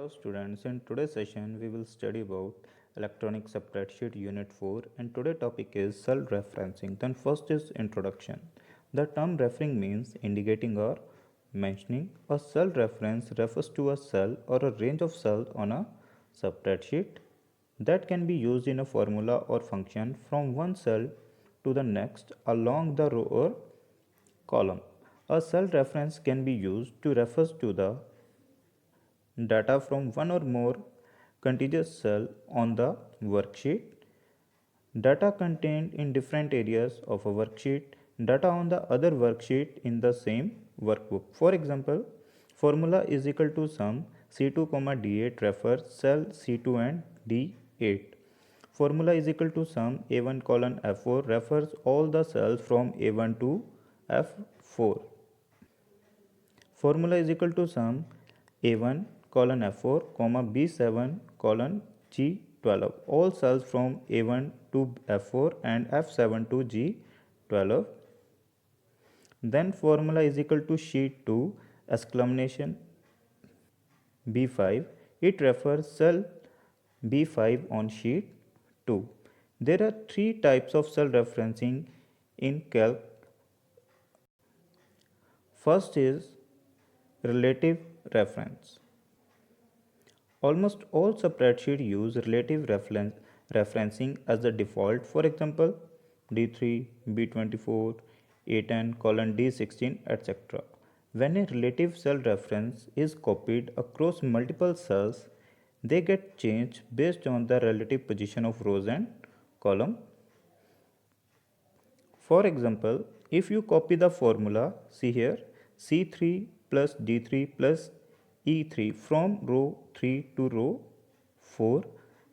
Hello students, in today's session we will study about electronic spreadsheet unit 4 and today's topic is cell referencing. Then first is introduction. The term referring means indicating or mentioning. A cell reference refers to a cell or a range of cells on a spreadsheet that can be used in a formula or function from one cell to the next along the row or column. A cell reference can be used to refer to the data from one or more contiguous cells on the worksheet, data contained in different areas of a worksheet, data on the other worksheet in the same workbook. For example, formula is equal to sum C2, D8 refers cell C2 and D8. Formula is equal to sum A1 colon F4 refers all the cells from A1 to F4. Formula is equal to sum A1 colon F4 comma B7 colon G12. All cells from A1 to F4 and F7 to G12. Then formula is equal to sheet 2 exclamation B5. It refers cell B5 on sheet 2. There are three types of cell referencing in Calc. First is relative reference. Almost all spreadsheets use relative referencing as the default. For example, D3, B24, A10, colon D16, etc. When a relative cell reference is copied across multiple cells, they get changed based on the relative position of rows and column. For example, if you copy the formula, see here, C3 plus D3 plus E3 from row 3 to row 4,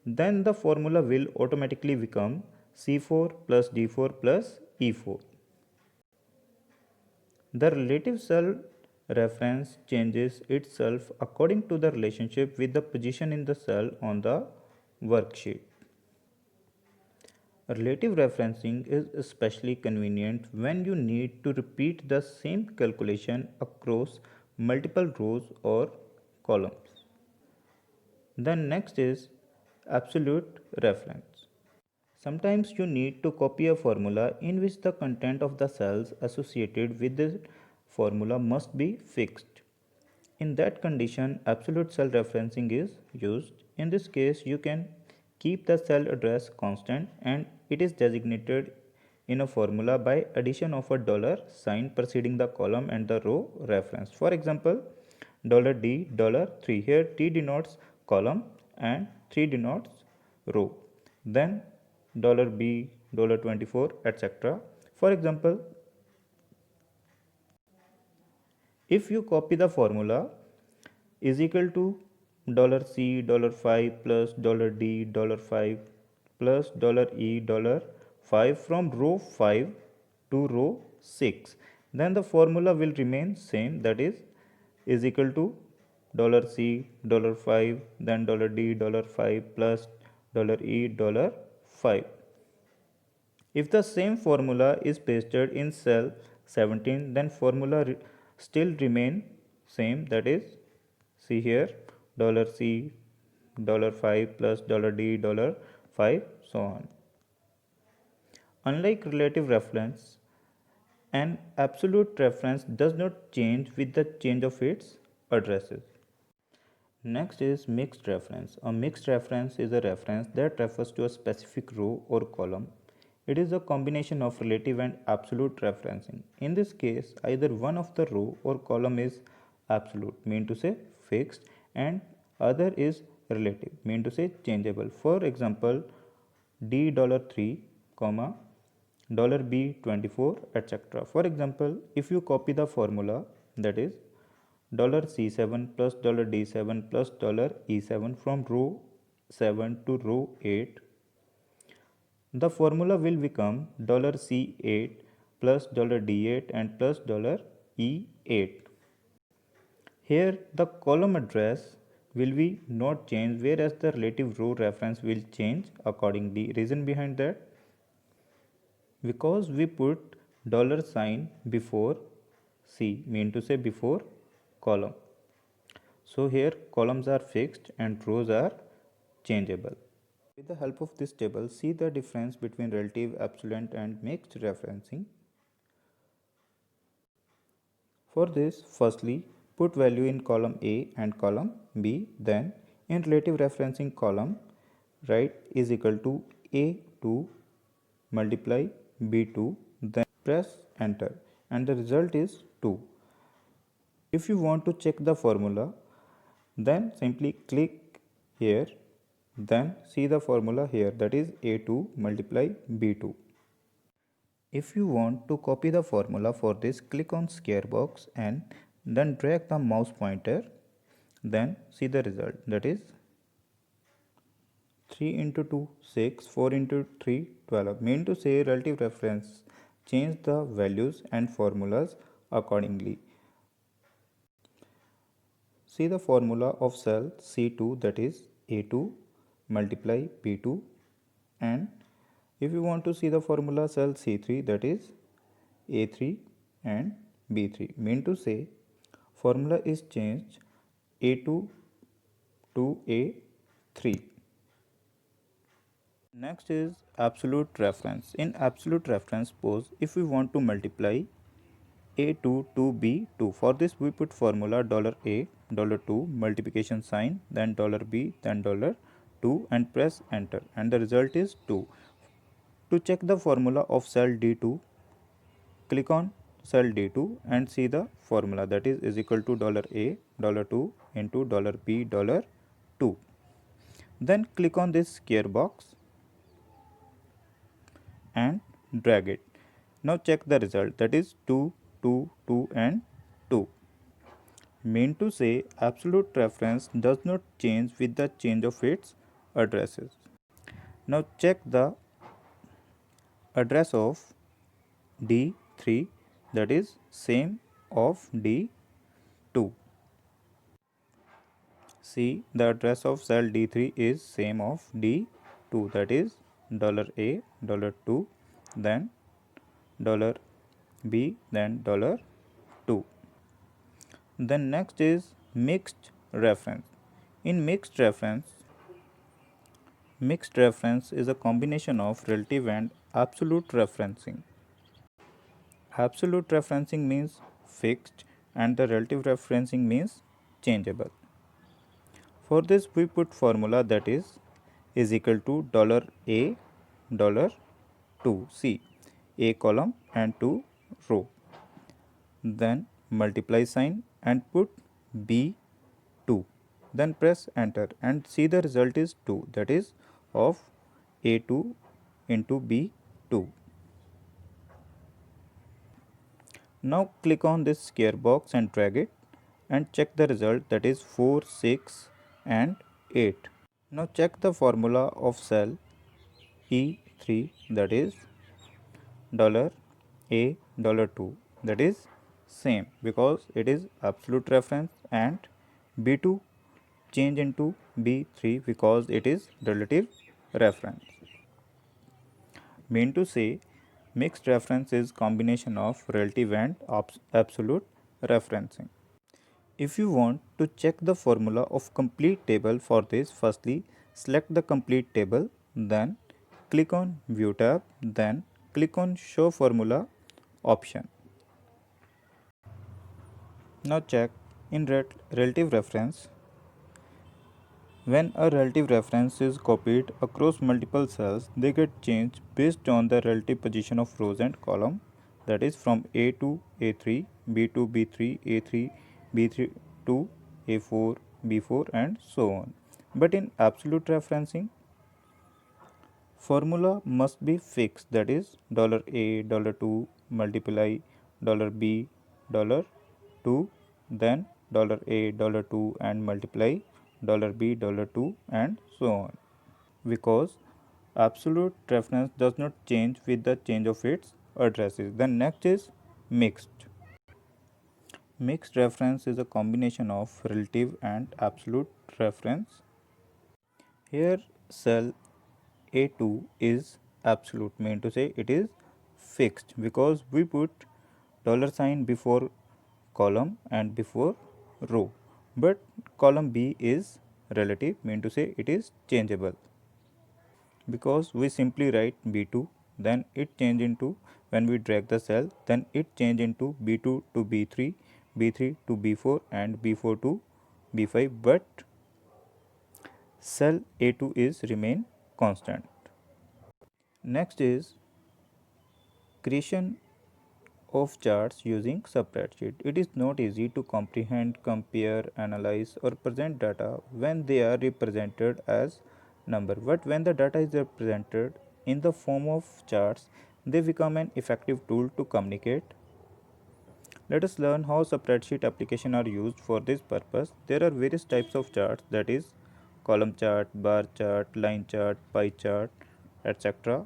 then the formula will automatically become C4 plus D4 plus E4. The relative cell reference changes itself according to the relationship with the position in the cell on the worksheet. Relative referencing is especially convenient when you need to repeat the same calculation across multiple rows or columns. Then next is absolute reference. Sometimes you need to copy a formula in which the content of the cells associated with the formula must be fixed. In that condition, absolute cell referencing is used. In this case, you can keep the cell address constant and it is designated in a formula by addition of a dollar sign preceding the column and the row reference. For example, $D $3. Here T denotes column and 3 denotes row. Then $B $24, etc. For example, if you copy the formula is equal to $C $5 plus $D $5 plus $E $5 from row 5 to row 6, then the formula will remain same, that is equal to $C $5 then $D $5 plus $E $5. If the same formula is pasted in cell 17, then formula still remain same, that is, see here, $C $5 plus $D $5, so on. Unlike relative reference, an absolute reference does not change with the change of its addresses. Next is mixed reference. A mixed reference is a reference that refers to a specific row or column. It is a combination of relative and absolute referencing. In this case, either one of the row or column is absolute, mean to say fixed, and other is relative, mean to say changeable. For example, D $3, $B 24, etc. For example, if you copy the formula, that is $C7 plus $D7 plus $E7 from row 7 to row 8, the formula will become $C8 plus $D8 and plus $E8. Here the column address will be not change, whereas the relative row reference will change accordingly. Reason behind that, because we put dollar sign before C, mean to say before column. So here columns are fixed and rows are changeable. With the help of this table, see the difference between relative, absolute and mixed referencing. For this, firstly, put value in column A and column B, then in relative referencing column, write is equal to A2 multiply B2, then press enter and the result is 2. If you want to check the formula, then simply click here, then see the formula here, that is A2 multiply B2. If you want to copy the formula for this, click on square box and then drag the mouse pointer, then see the result, that is 3 into 2 6, 4 into 3 12. Mean to say relative reference, change the values and formulas accordingly. See the formula of cell C2, that is A2 multiply B2, and if you want to see the formula cell C3, that is A3 and B3. Mean to say formula is changed A2 to A3. Next is absolute reference. In absolute reference, suppose if we want to multiply A2 to B2, for this we put formula $A, $2, multiplication sign, then $B, then $2 and press enter and the result is 2. To check the formula of cell D2, click on cell D2 and see the formula, that is equal to $A, $2 into $B, $2. Then click on this square box and drag it. Now check the result, that is 2, 2, 2 and 2. Mean to say absolute reference does not change with the change of its addresses. Now check the address of D3, that is same of D2. See, the address of cell D3 is same of D2, that is $A, $2, then $B, then $2. Then next is mixed reference. In mixed reference is a combination of relative and absolute referencing. Absolute referencing means fixed and the relative referencing means changeable. For this we put formula, that is equal to $A, $2, see A column and 2 row, then multiply sign and put B2, then press enter and see the result is 2, that is of A2 into B2. Now click on this square box and drag it and check the result, that is 4, 6 and 8. Now check the formula of cell E3, that is $A, $2, that is same because it is absolute reference, and B2 change into B3 because it is relative reference. Mean to say mixed reference is combination of relative and absolute referencing. If you want to check the formula of complete table, for this firstly select the complete table, then click on view tab, then click on show formula option. Now check in relative reference. When a relative reference is copied across multiple cells, they get changed based on the relative position of rows and column, that is from A to A3, B to B3, A3, B3 to A4, B4 and so on. But in absolute referencing, formula must be fixed, that is $A, $2 multiply $B, $2, then $A, $2 and multiply $B, $2 and so on, because absolute reference does not change with the change of its addresses. Then next is mixed. Mixed reference is a combination of relative and absolute reference. Here cell A2 is absolute, mean to say it is fixed because we put $sign before column and before row. but column B is relative, mean to say it is changeable, because we simply write B2, then it change into, when we drag the cell, then it change into B2 to B3, B3 to B4 and B4 to B5, but cell A2 is remain constant. Next is creation of charts using spreadsheet. It is not easy to comprehend, compare, analyze or present data when they are represented as number, but when the data is represented in the form of charts, they become an effective tool to communicate. Let us learn how spreadsheet applications are used for this purpose. There are various types of charts, that is column chart, bar chart, line chart, pie chart, etc.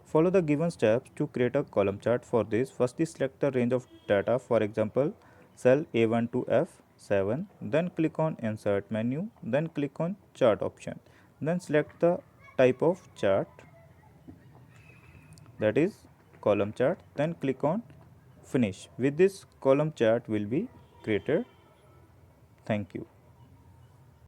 Follow the given steps to create a column chart. For this, firstly select the range of data, for example cell A1 to F7, then click on insert menu, then click on chart option, then select the type of chart, that is column chart, then click on finish. With this, column chart will be created. Thank you.